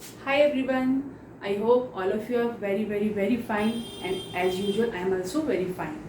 Hi everyone, I hope all of you are very fine, and as usual I am also very fine.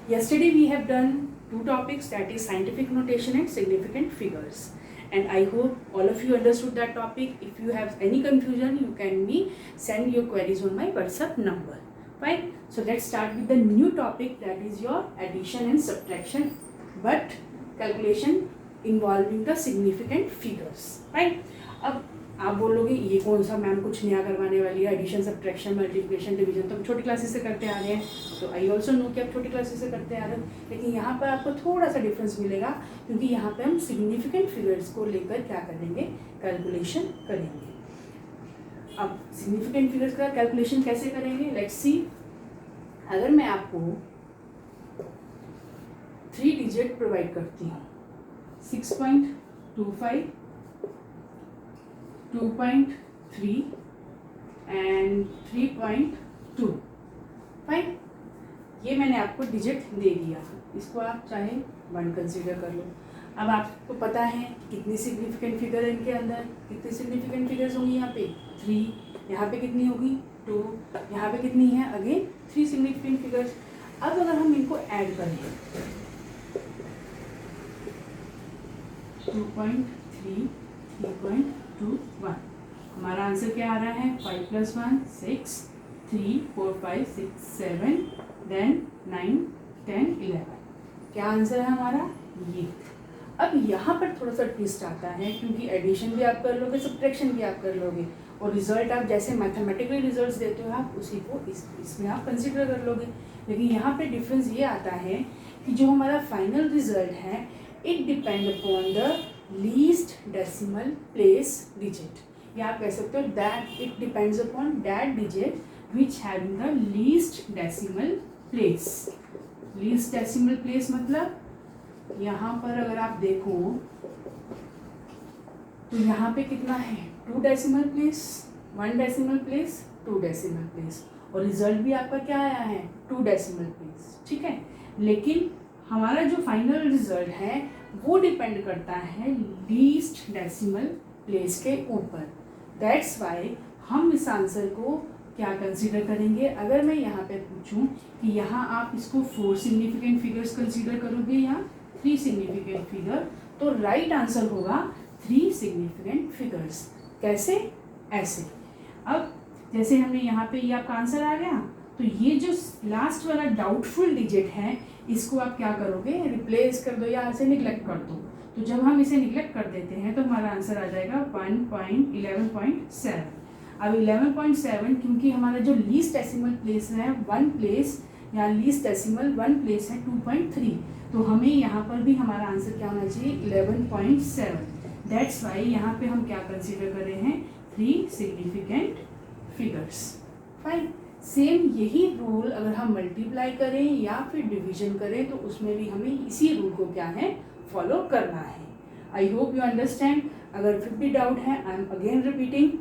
Yesterday we have done two topics, that is scientific notation and significant figures, and I hope all of you understood that topic. If you have any confusion you can send your queries on my WhatsApp number. Fine, so let's start with the new topic, that is your addition and subtraction, but calculation involving the significant figures. Fine, अब आप बोलोगे ये कौन सा ma'am कुछ नया करवाने वाली है, एडिशन सब्ट्रैक्शन मल्टीप्लिकेशन डिवीजन तो हम छोटी क्लासेस से करते आ रहे हैं, तो आई ऑल्सो नो कि आप छोटी क्लासेस से करते आ रहे हो, लेकिन यहाँ पर आपको थोड़ा सा डिफरेंस मिलेगा क्योंकि यहाँ पे हम सिग्निफिकेंट फिगर्स को लेकर क्या करेंगे, कैलकुलेशन करेंगे। अब सिग्निफिकेंट फिगर्स का कैलकुलेशन कैसे करेंगे, लेट्स सी। अगर मैं आपको 3 डिजिट प्रोवाइड करती हूँ, 6.25, 2.3 एंड 3.2, फाइन। ये मैंने आपको डिजिट दे दिया, इसको आप चाहे 1 कंसीडर कर लो। अब आपको पता है कितनी सिग्निफिकेंट फिगर है इनके अंदर, कितनी सिग्निफिकेंट फिगर्स होंगी, यहाँ पे 3, यहाँ पे कितनी होगी 2, यहाँ पे कितनी है अगेन 3 सिग्निफिकेंट फिगर्स। अब अगर हम इनको ऐड करें 2.3, 3.2, 1, हमारा आंसर क्या आ रहा है, 5 + 1 6, 3 4 5 6 7 देन 9 10 11, क्या आंसर है हमारा ये। अब यहाँ पर थोड़ा सा ट्विस्ट आता है क्योंकि एडिशन भी आप कर लोगे, सब्ट्रैक्शन भी आप कर लोगे, और रिजल्ट आप जैसे मैथमेटिकली रिजल्ट्स देते हो आप उसी को इसमें आप कंसिडर कर लोगे। लेकिन यहाँ पे डिफरेंस ये आता है कि जो हमारा फाइनल रिजल्ट है it depend upon the least decimal place digit, या आप कह सकते हो that it depends upon that digit which having the least decimal place. Least decimal place मतलब यहाँ पर अगर आप देखो तो यहाँ पे कितना है, 2 decimal place, 1 decimal place, 2 decimal place, और रिजल्ट भी आपका क्या आया है 2 डेसिमल प्लेस, ठीक है। लेकिन हमारा जो फाइनल रिजल्ट है वो डिपेंड करता है लीस्ट डेसिमल प्लेस के ऊपर। दैट्स वाई हम इस आंसर को क्या कंसीडर करेंगे। अगर मैं यहाँ पे पूछूं कि यहाँ आप इसको 4 सिग्निफिकेंट फिगर्स कंसीडर करोगे या 3 सिग्निफिकेंट फिगर, तो राइट आंसर होगा 3 सिग्निफिकेंट फिगर्स। कैसे, ऐसे। अब जैसे हमने यहाँ पे ये आपका आंसर आ गया, तो ये जो लास्ट वाला डाउटफुल डिजिट है इसको आप क्या करोगे, रिप्लेस कर दो या ऐसे निगलेक्ट कर दो। तो जब हम इसे निगलेक्ट कर देते हैं तो हमारा आंसर आ जाएगा 11.7। अब 11.7 क्योंकि हमारा जो लीस्ट डेसिमल प्लेस है 1 प्लेस, या लीस्ट डेसिमल 1 प्लेस है 2.3, तो हमें यहाँ पर भी हमारा आंसर क्या होना चाहिए 11.7। दैट्स वाई यहाँ पे हम क्या कंसीडर कर रहे हैं 3 सिग्निफिकेंट फिगर्स। फाइन, सेम यही रूल अगर हम मल्टीप्लाई करें या फिर डिवीजन करें तो उसमें भी हमें इसी रूल को क्या है फॉलो करना है। I hope you understand. अगर फिर भी डाउट है, I am again repeating,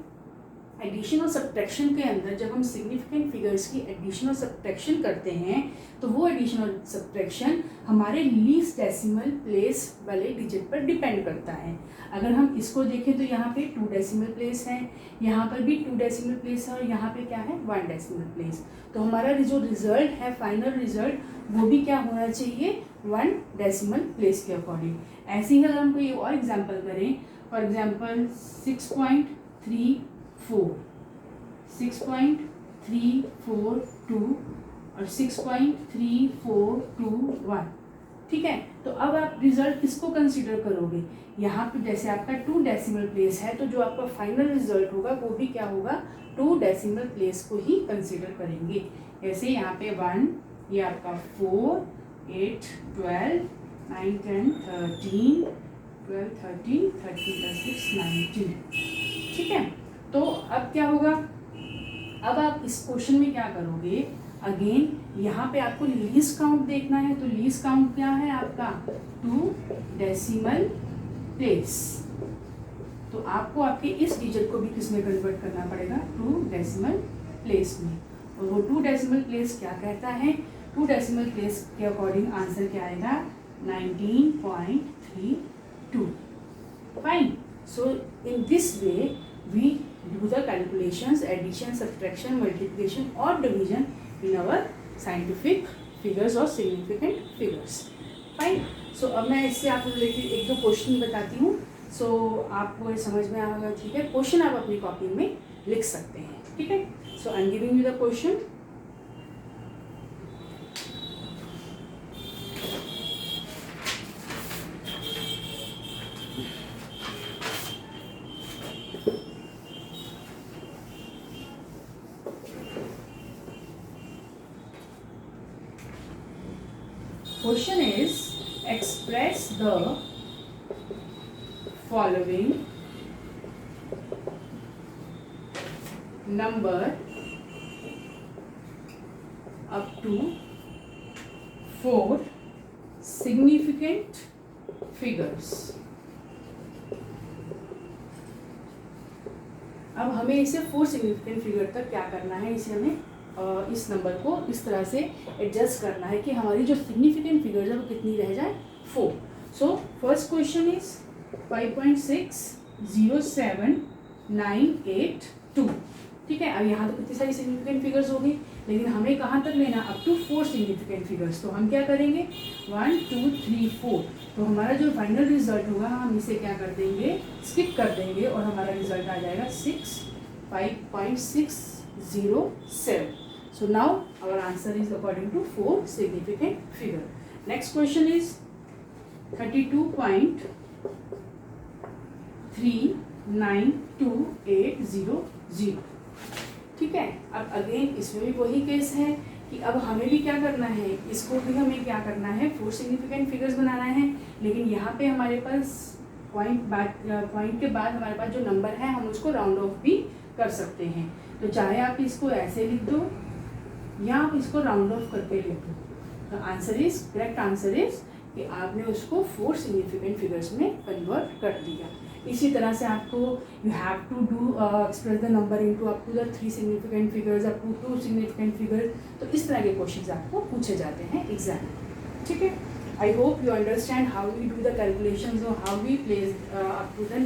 addition और सब्ट्रैक्शन के अंदर जब हम सिग्निफिकेंट फिगर्स की एडिशन और सब्ट्रैक्शन करते हैं तो वो एडिशन और सब्ट्रैक्शन हमारे लीस्ट डेसिमल प्लेस वाले डिजिट पर डिपेंड करता है। अगर हम इसको देखें तो यहाँ पे 2 डेसिमल प्लेस है, यहाँ पर भी 2 डेसिमल प्लेस है, और यहाँ पे क्या है 1 डेसिमल प्लेस। तो हमारा जो रिजल्ट है फाइनल रिजल्ट वो भी क्या होना चाहिए 1 डेसिमल प्लेस के अकॉर्डिंग। ऐसे ही अगर हम कोई और एग्जाम्पल करें, फॉर एग्जाम्पल 6.342 और 6.3421, ठीक है। तो अब आप रिजल्ट किसको कंसीडर करोगे, यहाँ पे जैसे आपका 2 डेसिमल प्लेस है तो जो आपका फाइनल रिजल्ट होगा वो भी क्या होगा 2 डेसिमल प्लेस को ही कंसीडर करेंगे। जैसे यहाँ पे 1, ये आपका 4, 8, 12, 9, 10, 13, 12, 13, 13 + 6, 19, ठीक है। तो अब क्या होगा, अब आप इस क्वेश्चन में क्या करोगे, अगेन यहाँ पे आपको लीस्ट काउंट देखना है, तो लीस्ट काउंट क्या है आपका 2 डेसिमल प्लेस। तो आपको आपके इस डिजिट को भी किसमें कन्वर्ट करना पड़ेगा 2 डेसिमल प्लेस में, और वो 2 डेसिमल प्लेस क्या कहता है, 2 डेसिमल प्लेस के अकॉर्डिंग आंसर क्या आएगा 19.32। Fine, so in this way we do the calculations, addition, subtraction, multiplication और division in our scientific figures और significant figures. फाइन. सो अब मैं इससे आपको रिलेटेड एक दो क्वेश्चन बताती हूँ. सो आपको ये समझ में आएगा. ठीक है, क्वेश्चन आप अपनी कॉपी में लिख सकते हैं. ठीक है. So I am giving you the question. Question is, express the following number up to 4 significant figures. अब हमें इसे 4 सिग्निफिकेंट फिगर तक क्या करना है, इसे हमें इस नंबर को इस तरह से एडजस्ट करना है कि हमारी जो सिग्निफिकेंट फिगर्स है वो कितनी रह जाए, 4. So first question is 5.607982. ठीक है. अब यहाँ तो कितनी सारी सिग्निफिकेंट फिगर्स होगी, लेकिन हमें कहाँ तक लेना, अप टू 4 सिग्निफिकेंट फिगर्स. तो हम क्या करेंगे, 1 2 3 4. तो हमारा जो फाइनल रिजल्ट होगा हम इसे क्या कर देंगे, स्किप कर देंगे और हमारा रिजल्ट आ जाएगा 5.607. So now our answer is according to 4 significant figure. Next question is 32.392800. ठीक है. अब अगेन इसमें भी वही केस है कि अब हमें भी क्या करना है, इसको भी हमें क्या करना है, 4 सिग्निफिकेंट फिगर्स बनाना है. लेकिन यहाँ पे हमारे पास पॉइंट के बाद हमारे पास जो नंबर है हम उसको राउंड ऑफ भी कर सकते हैं. तो चाहे आप इसको ऐसे लिख दो या आप इसको राउंड ऑफ करके लिख दो. तो answer is, correct answer is कि आपने उसको 4 सिग्निफिकेंट फिगर्स में कन्वर्ट कर दिया. इसी तरह से आपको you have to do express the number into up to the 3 significant figures, up to 2 significant figures. तो इस तरह के क्वेश्चंस आपको पूछे जाते हैं एग्जाम में. ठीक है. I hope you understand how we do the calculations or how we place up to the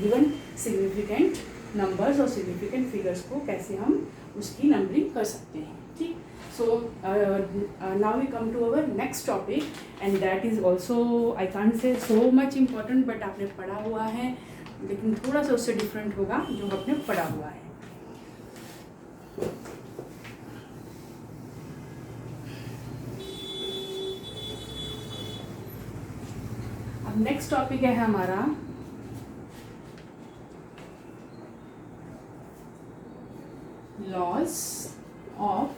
given significant numbers और significant figures को कैसे हम उसकी नंबरिंग कर सकते हैं. ठीक. So now we come to our next topic and that is also I can't say so much important but आपने पढ़ा हुआ है, लेकिन थोड़ा सा उससे डिफरेंट होगा जो आपने पढ़ा हुआ है. अब नेक्स्ट टॉपिक है हमारा लॉज ऑफ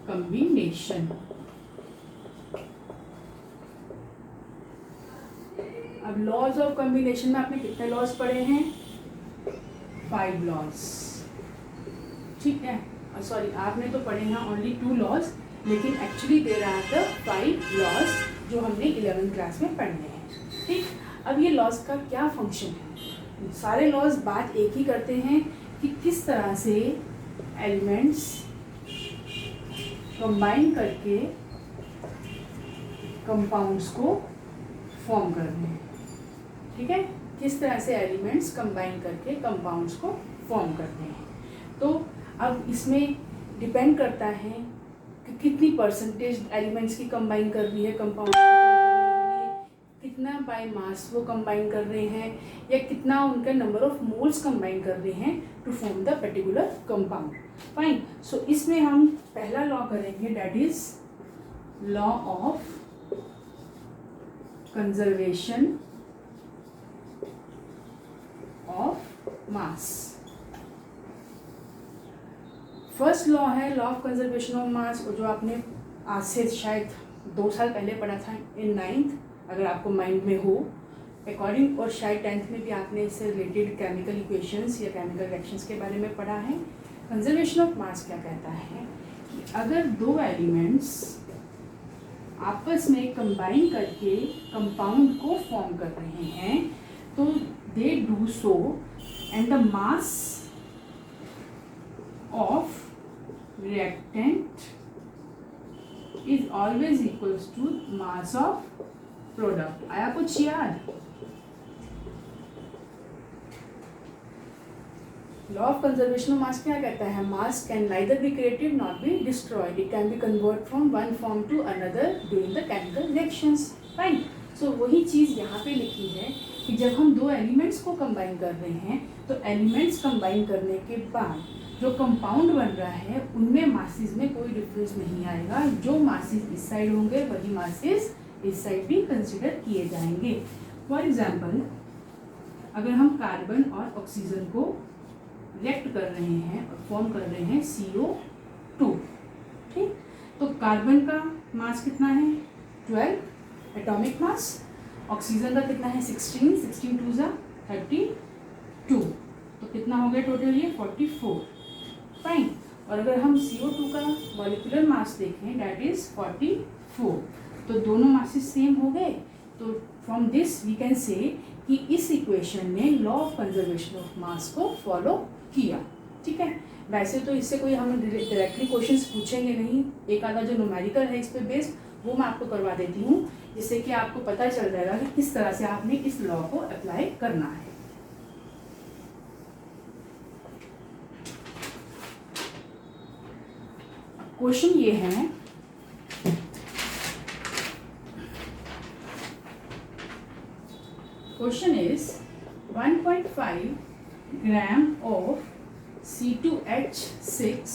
कॉम्बिनेशन. अब लॉज ऑफ कॉम्बिनेशन में आपने कितने लॉज पढ़े हैं, 5 लॉज. ठीक है. सॉरी, आपने तो पढ़े हैं ओनली 2 लॉज, लेकिन एक्चुअली दे रहा था 5 लॉज जो हमने 11th क्लास में पढ़ने हैं. ठीक. अब ये लॉज का क्या फंक्शन है, सारे लॉज बात एक ही करते हैं कि किस तरह से एलिमेंट्स कंबाइन करके कंपाउंड्स को फॉर्म करने हैं. ठीक है. किस तरह से एलिमेंट्स कंबाइन करके कंपाउंड्स को फॉर्म करते हैं. तो अब इसमें डिपेंड करता है कि कितनी परसेंटेज एलिमेंट्स की कंबाइन कर रही है कंपाउंड को फॉर्म करने के लिए, कितना बाय मास वो कंबाइन कर रहे हैं, या कितना उनका नंबर ऑफ मोल्स कंबाइन कर रहे हैं to form the particular compound. Fine. So इसमें हम पहला लॉ करेंगे, that is law of conservation of mass. First law है law of conservation of mass, जो आपने आज से शायद 2 साल पहले पढ़ा था इन 9th, अगर आपको माइंड में हो अकॉर्डिंग, और शायद 10th में भी आपने इससे रिलेटेड केमिकल इक्वेशंस या केमिकल रिएक्शंस के बारे में पढ़ा है. कंजर्वेशन ऑफ मास क्या कहता है कि अगर 2 एलिमेंट्स आपस में कंबाइन करके कंपाउंड को फॉर्म कर रहे हैं तो दे do so and the mass of reactant is always equals to mass of product. आया कुछ याद? Law of conservation of mass क्या कहता है, mass can neither be created not be destroyed, it can be convert from one form to another during the chemical reactions, fine. So वही चीज़ यहाँ पे लिखी है कि जब हम दो एलिमेंट्स को कंबाइन कर रहे हैं तो एलिमेंट्स कंबाइन करने के बाद जो कंपाउंड बन रहा है उनमें मासेस में कोई डिफरेंस नहीं आएगा, जो मासेस इस साइड होंगे वही मासेस इस साइड भी कंसिडर किए जाएंगे। फॉर एग्जाम्पल, अगर हम कार्बन और ऑक्सीजन को रिएक्ट कर रहे हैं और फॉर्म कर रहे हैं CO2, ठीक, तो कार्बन का मास कितना है 12 एटॉमिक मास, ऑक्सीजन का कितना है 16, 16 2 जा 32, तो कितना हो गया टोटल ये 44, फाइन। और अगर हम CO2 का मॉलिक्यूलर मास देखें दैट इज 44, तो दोनों मासेस सेम हो गए। तो from this we can say कि इस इक्वेशन ने लॉ ऑफ कंजर्वेशन ऑफ मास को फॉलो किया, ठीक है। वैसे तो इससे कोई हम डायरेक्टली क्वेश्चंस पूछेंगे नहीं, एक आधा जो न्यूमेरिकल है इस पे बेस्ड वो मैं आपको करवा देती हूँ, जिससे कि आपको पता चल जाएगा कि किस तरह से आपने इस लॉ को अप्लाई करना है। क्वेश्चन ये है, question is 1.5 gram of C2H6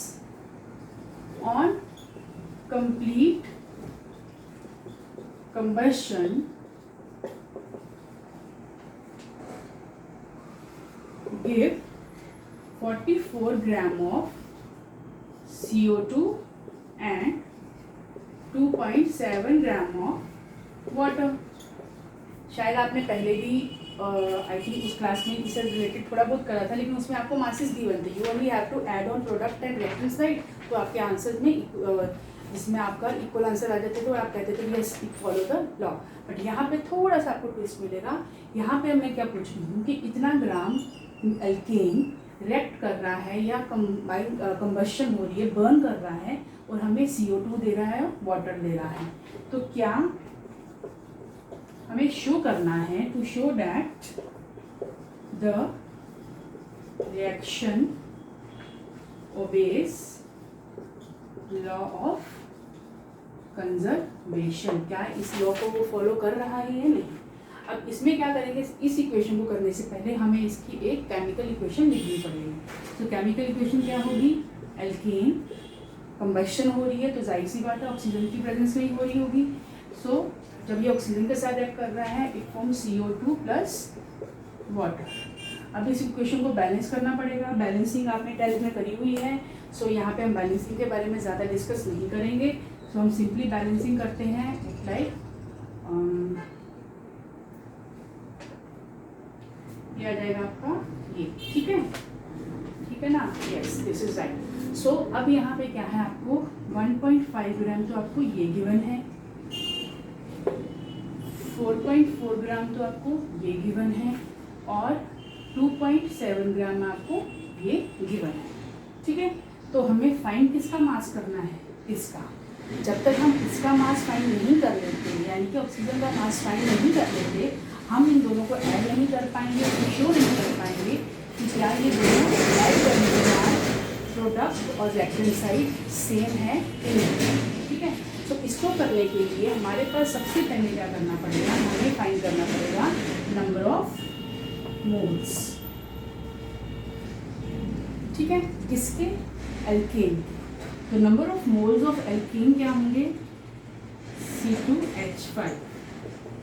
on complete combustion give 44 gram of CO2 and 2.7 gram of water। शायद आपने पहले भी आई थिंक उस क्लास में इससे रिलेटेड थोड़ा बहुत करा था, लेकिन उसमें आपको मासेस गिवन थे, you only have to add on product and reactant side, तो आपके आंसर में जिसमें आपका इक्वल आंसर आ जाते तो आप कहते थे yes it follow the law. But यहाँ पे थोड़ा सा आपको ट्विस्ट मिलेगा, यहाँ पे मैं क्या पूछ रही हूँ कि इतना ग्राम एल्केन रिएक्ट कर रहा है या कंबशन हो रही है, बर्न कर रहा है, और हमें CO2 दे रहा है, वाटर दे रहा है, तो क्या हमें शो करना है to show that the reaction obeys law of conservation, क्या इस लॉ को वो फॉलो कर रहा है या नहीं। अब इसमें क्या करेंगे, इस इक्वेशन को करने से पहले हमें इसकी एक केमिकल इक्वेशन लिखनी पड़ेगी। तो केमिकल इक्वेशन क्या होगी, एल्केन कंबशन हो रही है तो जाहिर सी बात है ऑक्सीजन की प्रेजेंस में ही हो रही होगी। सो जब ये ऑक्सीजन के साथ रिएक्ट कर रहा है it form CO2 plus water. अब इस इक्वेशन को बैलेंस करना पड़ेगा, बैलेंसिंग आपने 10th में करी हुई है। सो यहाँ पे हम बैलेंसिंग के बारे में ज़्यादा डिस्कस नहीं करेंगे, सो हम सिंपली बैलेंसिंग करते हैं लाइक ये आ जाएगा आपका ये, ठीक है ना, यस दिस इज राइट। सो अब यहाँ पे क्या है, आपको 1.5 ग्राम तो आपको ये गिवन है, 4.4 ग्राम तो आपको ये गिवन है, और 2.7 ग्राम आपको ये गिवन है, ठीक है। तो हमें फाइंड किसका मास करना है, इसका। जब तक हम इसका मास फाइंड नहीं कर लेते, यानी कि ऑक्सीजन का मास फाइंड नहीं कर लेते, हम इन दोनों को ऐड नहीं कर पाएंगे, शो नहीं कर पाएंगे कि क्या ये दोनों ऐड करने के बाद प्रोडक्ट और रिएक्टेंट साइड सेम है कि नहीं, ठीक है। तो इसको करने के लिए हमारे पास सबसे पहले क्या करना पड़ेगा, हमें फाइंड करना पड़ेगा नंबर ऑफ मोल्स, ठीक है, किसके, एल्केन। तो number of moles of alkene क्या होंगे, C2H5,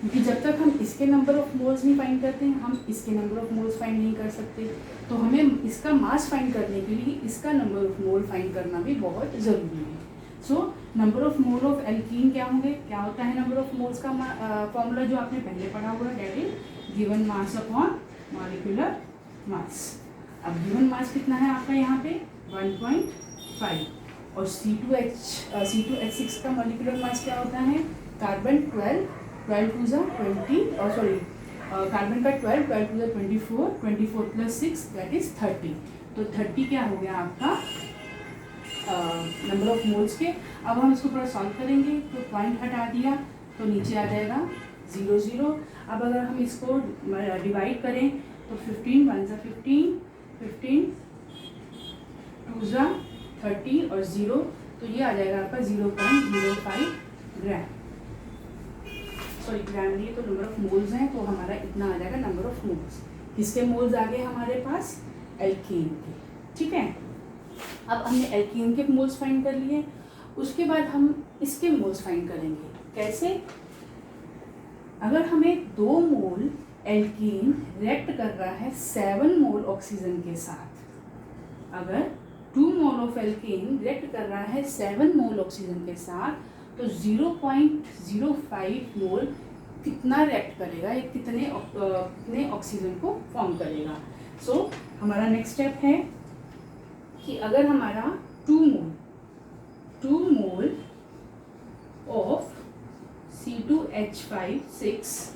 क्योंकि जब तक हम इसके नंबर ऑफ मोल्स नहीं फाइंड करते हैं हम इसके नंबर ऑफ मोल्स फाइंड नहीं कर सकते। तो हमें इसका मास फाइंड करने के लिए इसका नंबर ऑफ मोल फाइंड करना भी बहुत ज़रूरी है। So number of mole of alkene क्या होंगे, क्या होता है नंबर ऑफ मोल्स का फॉर्मूला जो आपने पहले पढ़ा हुआ है, that is given mass upon molecular mass. अब गिवन मास कितना है आपका यहाँ पे 1.5, और C2H6 का मॉलिक्यूलर मास क्या होता है, कार्बन 12 2 जा 20, और सॉरी कार्बन का 12 2 जा 24, 24 प्लस 6 दैट इज 30। तो 30 क्या हो गया आपका नंबर ऑफ मोल्स के। अब हम इसको पूरा सॉल्व करेंगे, तो पॉइंट हटा दिया तो नीचे आ जाएगा 0 0। अब अगर हम इसको डिवाइड करें तो 15 1 जा 15, 15 2 ज़ा 30 और 0, तो ये आ जाएगा आपका 0.05 ग्राम। सॉरी ग्राम नहीं, तो नंबर ऑफ मोल्स हैं, तो हमारा इतना आ जाएगा नंबर ऑफ मोल्स। किसके मोल्स आ गए हमारे पास? एल्कीन के। ठीक है, अब हमने एल्कीन के मोल्स फाइंड कर लिए, उसके बाद हम इसके मोल्स फाइंड करेंगे। कैसे? अगर हमें 2 मोल एल्कीन रिएक्ट कर रहा है 7 मोल ऑक्सीजन के साथ, अगर 2 मोल ऑफ एल्कीन रिएक्ट कर रहा है 7 मोल ऑक्सीजन के साथ, तो 0.05 मोल कितना रिएक्ट करेगा, ये कितने ऑक्सीजन को फॉर्म करेगा। सो हमारा नेक्स्ट स्टेप है कि अगर हमारा 2 मोल ऑफ C2H5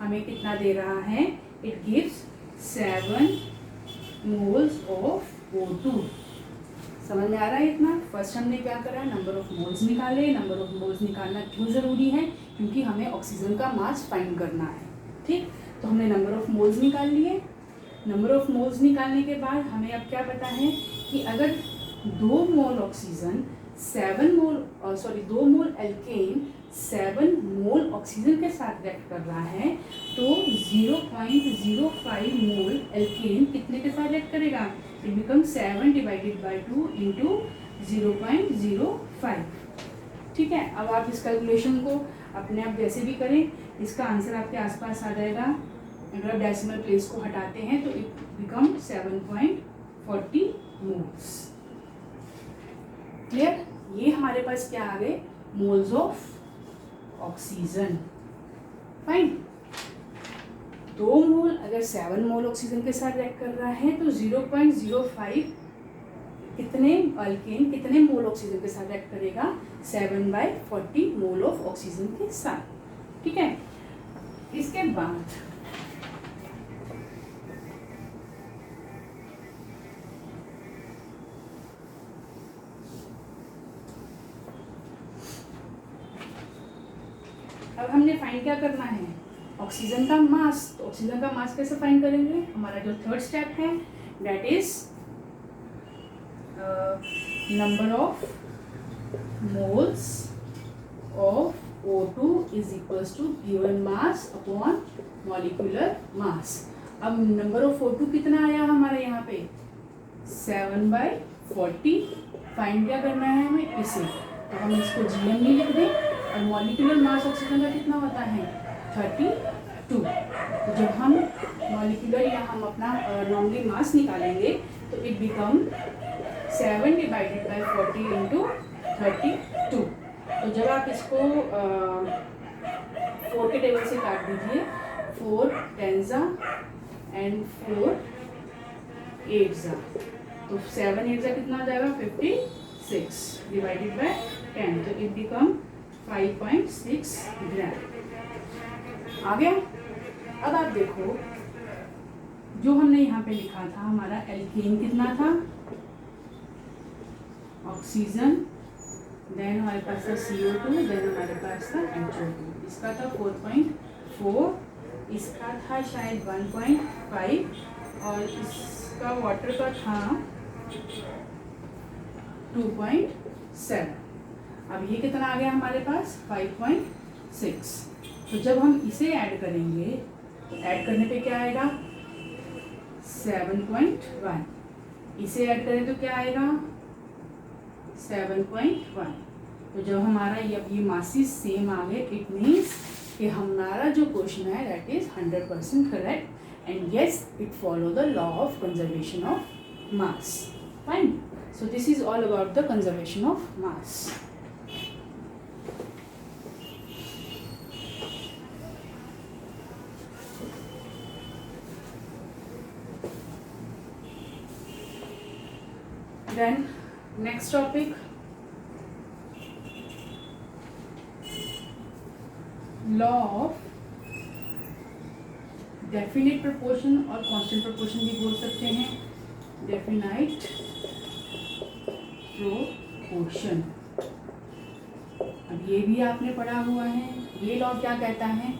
हमें कितना दे रहा है? It gives 7 moles of O2। समझ में आ रहा है इतना? फर्स्ट हमने क्या करा? नंबर ऑफ मोल्स निकाले। नंबर ऑफ मोल्स निकालना क्यों ज़रूरी है? क्योंकि हमें ऑक्सीजन का मास फाइंड करना है। ठीक, तो हमने नंबर ऑफ मोल्स निकाल लिए। नंबर ऑफ मोल्स निकालने के बाद हमें अब क्या पता है कि अगर 2 मोल ऑक्सीजन 2 मोल एल्केन 7 मोल ऑक्सीजन के साथ रिएक्ट कर रहा है, तो 0.05 मोल एल्केन कितने के साथ रिएक्ट करेगा? It become 7 divided by 2 into 0.05। ठीक है, अब आप इस कैलकुलेशन को अपने आप जैसे भी करें, इसका आंसर आपके आसपास आ जाएगा। अगर आप डेसिमल प्लेस को हटाते हैं तो इट बिकम 7.40 मोल्स। क्लियर? ये हमारे पास क्या आ गए? Moles of oxygen. फाइन। 2 मोल अगर 7 मोल ऑक्सीजन के साथ रिएक्ट कर रहा है, तो 0.05 कितने अल्केन कितने मोल ऑक्सीजन के साथ रिएक्ट करेगा? 7/40 मोल ऑफ ऑक्सीजन के साथ। ठीक है, इसके बाद अब हमने फाइंड क्या करना है? ऑक्सीजन का मास। तो ऑक्सीजन का मास कैसे फाइंड करेंगे? हमारा जो थर्ड स्टेप है that is number of moles of O2 is equals to given mass upon molecular mass. अब नंबर ऑफ O2 कितना आया हमारे यहाँ पे? 7/40। फाइंड क्या करना है हमें? इसे, तो हम इसको GM में लिख दें। और मॉलिक्यूलर मास ऑक्सीजन का कितना होता है? 32। तो जब हम मॉलिक्यूलर या हम अपना नॉर्मली मास निकालेंगे तो it become 7 divided by 40 into 32। तो जब आप इसको 4 के टेबल से काट दीजिए, 4 10 एंड 4 8 तो 7 8 कितना आ जाएगा? 56 डिवाइडेड बाय 10, तो इट बिकम 5.6 ग्राम। आ गया? अब आप देखो, जो हमने यहाँ पे लिखा था हमारा एल्कीन कितना था? ऑक्सीजन, देन हमारे पास था CO2, देन हमारे पास था HO2। इसका था 4.4, इसका था शायद 1.5 और इसका वाटर का था 2.7। अब ये कितना आ गया हमारे पास? 5.6। तो जब हम इसे ऐड करेंगे तो ऐड करने पे क्या आएगा? 7.1। इसे ऐड करें तो क्या आएगा? 7.1। तो जब हमारा ये मासेस सेम आ गए, इट मीन्स कि हमारा जो क्वेश्चन है that is 100% correct and yes it follow the law of conservation of mass. Fine. So this is all about the conservation of mass. Then next topic, law of definite proportion और constant proportion भी बोल सकते हैं। definite proportion, अब ये भी आपने पढ़ा हुआ है। ये लॉ क्या कहता है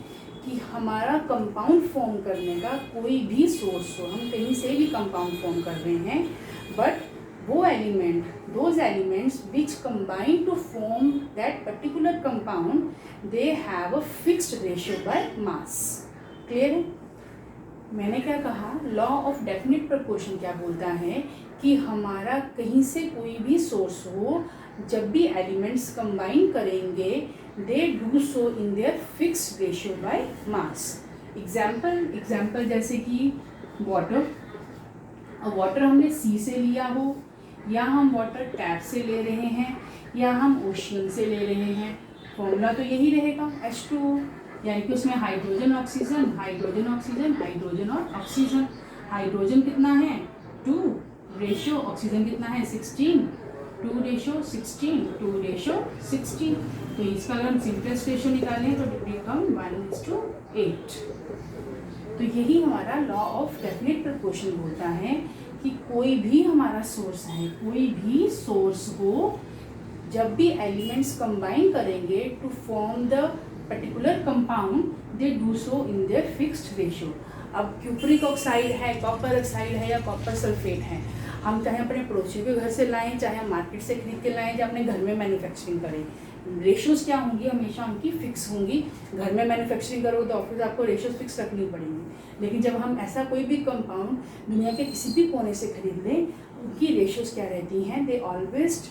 कि हमारा कंपाउंड फॉर्म करने का कोई भी सोर्स हो, हम कहीं से भी कंपाउंड फॉर्म कर रहे हैं, बट वो element, those elements which combine to form that particular compound, they have a fixed ratio by mass. Clear है? मैंने क्या कहा, लॉ ऑफ डेफिनेट प्रोपोर्शन क्या बोलता है कि हमारा कहीं से कोई भी सोर्स हो, जब भी एलिमेंट्स कंबाइन करेंगे दे do so in their fixed ratio by mass. Example जैसे कि वाटर, वाटर हमने सी से लिया हो, या हम वाटर टैप से ले रहे हैं, या हम ओशियन से ले रहे हैं, फॉर्मूला तो यही रहेगा H2O, यानी कि उसमें hydrogen oxygen, hydrogen oxygen, hydrogen और ऑक्सीजन। हाइड्रोजन कितना है 2, रेशियो ऑक्सीजन कितना है 16, 2 रेशियो 16, 2 रेशियो 16। तो इसका अगर हम सिंपलेस्ट रेशियो निकालें तो इट बिकम 1:8। तो यही हमारा लॉ ऑफ डेफिनेट प्रोपोर्शन बोलता है कि कोई भी हमारा सोर्स है, कोई भी सोर्स हो, जब भी एलिमेंट्स कंबाइन करेंगे to form the particular compound, they do so in their fixed ratio. अब क्यूप्रिक ऑक्साइड है, कॉपर ऑक्साइड है, या कॉपर सल्फेट है, हम चाहे अपने पड़ोसी के घर से लाएं, चाहे हम मार्केट से खरीद के लाएं, या अपने घर में मैन्युफैक्चरिंग करें, रेशियोज क्या होंगी, हमेशा उनकी फिक्स होंगी। घर में मैन्युफैक्चरिंग करोगे तो ऑफिस आपको रेशियोज फिक्स रखनी पड़ेंगी, लेकिन जब हम ऐसा कोई भी कंपाउंड दुनिया के किसी भी कोने से खरीद लें, उनकी रेशियोज क्या रहती हैं, they always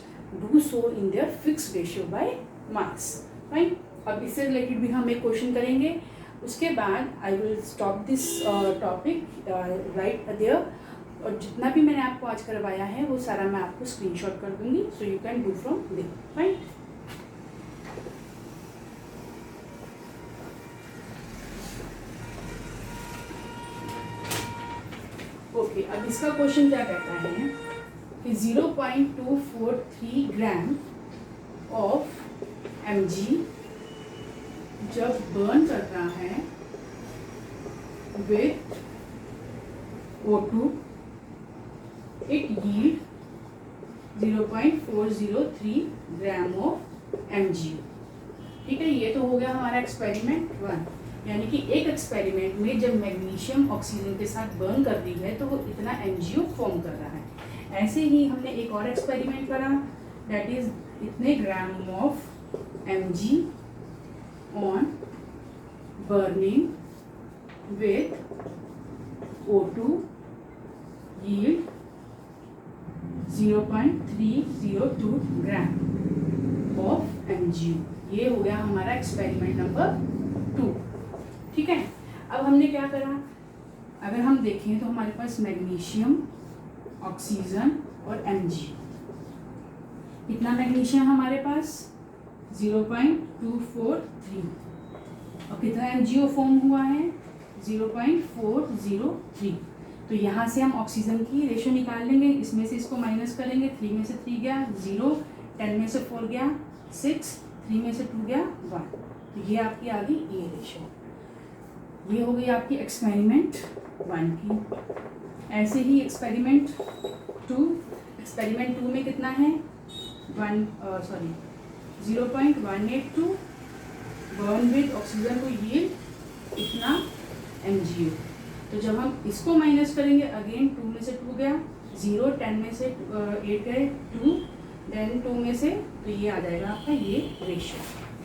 do so in their fixed ratio by mass. Right? अब इससे रिलेटेड भी हम एक क्वेश्चन करेंगे, उसके बाद I will stop this topic right there, और जितना भी मैंने आपको आज करवाया है वो सारा मैं आपको स्क्रीनशॉट कर दूंगी, so you can do from there. Right? Okay, अब इसका क्वेश्चन क्या कहता है कि 0.243 ग्राम ऑफ Mg जब बर्न करता है with O2, it yield 0.403 gram of Mg। ठीक है, ये तो हो गया हमारा एक्सपेरिमेंट 1, यानी कि एक एक्सपेरिमेंट में जब मैग्नीशियम ऑक्सीजन के साथ बर्न कर दी है तो वो इतना MgO फॉर्म कर रहा है। ऐसे ही हमने एक और एक्सपेरिमेंट करा, दैट इज इतने ग्राम of Mg on burning with O2 yield 0.302 gram of MgO। ये हो गया हमारा एक्सपेरिमेंट नंबर 2। ठीक है, अब हमने क्या करा, अगर हम देखें तो हमारे पास मैग्नीशियम, ऑक्सीजन और Mg, कितना मैग्नीशियम हमारे पास 0.243, और कितना MgO फॉर्म हुआ है 0.403। तो यहाँ से हम ऑक्सीजन की रेशियो निकाल लेंगे, इसमें से इसको माइनस करेंगे, 3 में से 3 गया 0, 10 में से 4 गया 6, 3 में से 2 गया 1, तो ये आपकी आ गई ये रेशियो। ये हो गई आपकी एक्सपेरिमेंट 1 की। ऐसे ही एक्सपेरिमेंट 2 में कितना है 0.182 बर्न विद ऑक्सीजन को यील्ड इतना MgO। तो जब हम इसको माइनस करेंगे, अगेन 2 में से 2 गया 0, 10 में से 8 गए 2, देन 2 में से, तो ये आ जाएगा आपका ये रेशियो।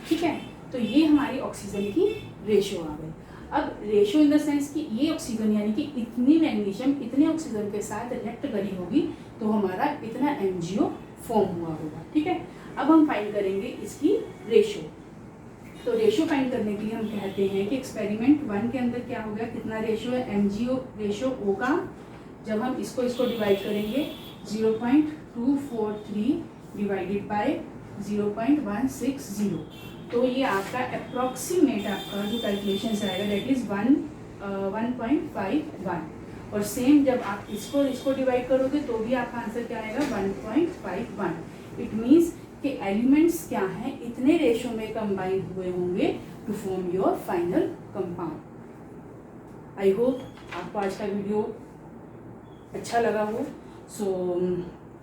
ठीक है, तो ये हमारी ऑक्सीजन की रेशियो आ गई। अब रेशियो इन द सेंस कि ये ऑक्सीजन यानी कि इतनी मैग्नीशियम इतने ऑक्सीजन के साथ रिएक्ट करी होगी तो हमारा इतना MgO फॉर्म हुआ होगा। ठीक है, अब हम फाइंड करेंगे इसकी रेशियो। तो रेशियो फाइंड करने के लिए हम कहते हैं कि एक्सपेरिमेंट 1 के अंदर क्या हो गया, कितना रेशियो है MgO रेशियो O का, जब हम इसको डिवाइड करेंगे 0.243 डिवाइडेड बाय 0.160, तो ये आपका अप्रॉक्सीमेट आपका जो कैलकुलेशन आएगा दैट इज 1.51, और सेम जब आप इसको डिवाइड करोगे तो भी आपका आंसर क्या आएगा 1.51। इट मीन्स कि एलिमेंट्स क्या हैं इतने रेशो में कंबाइन हुए होंगे to form your final compound. I hope आपको आज का वीडियो अच्छा लगा हो। सो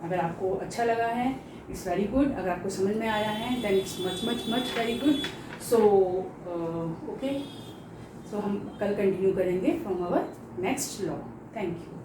अगर आपको अच्छा लगा है इट्स वेरी गुड, अगर आपको समझ में आया है then it's much much much very good. So okay, so हम कल कंटिन्यू करेंगे from our next law. Thank you.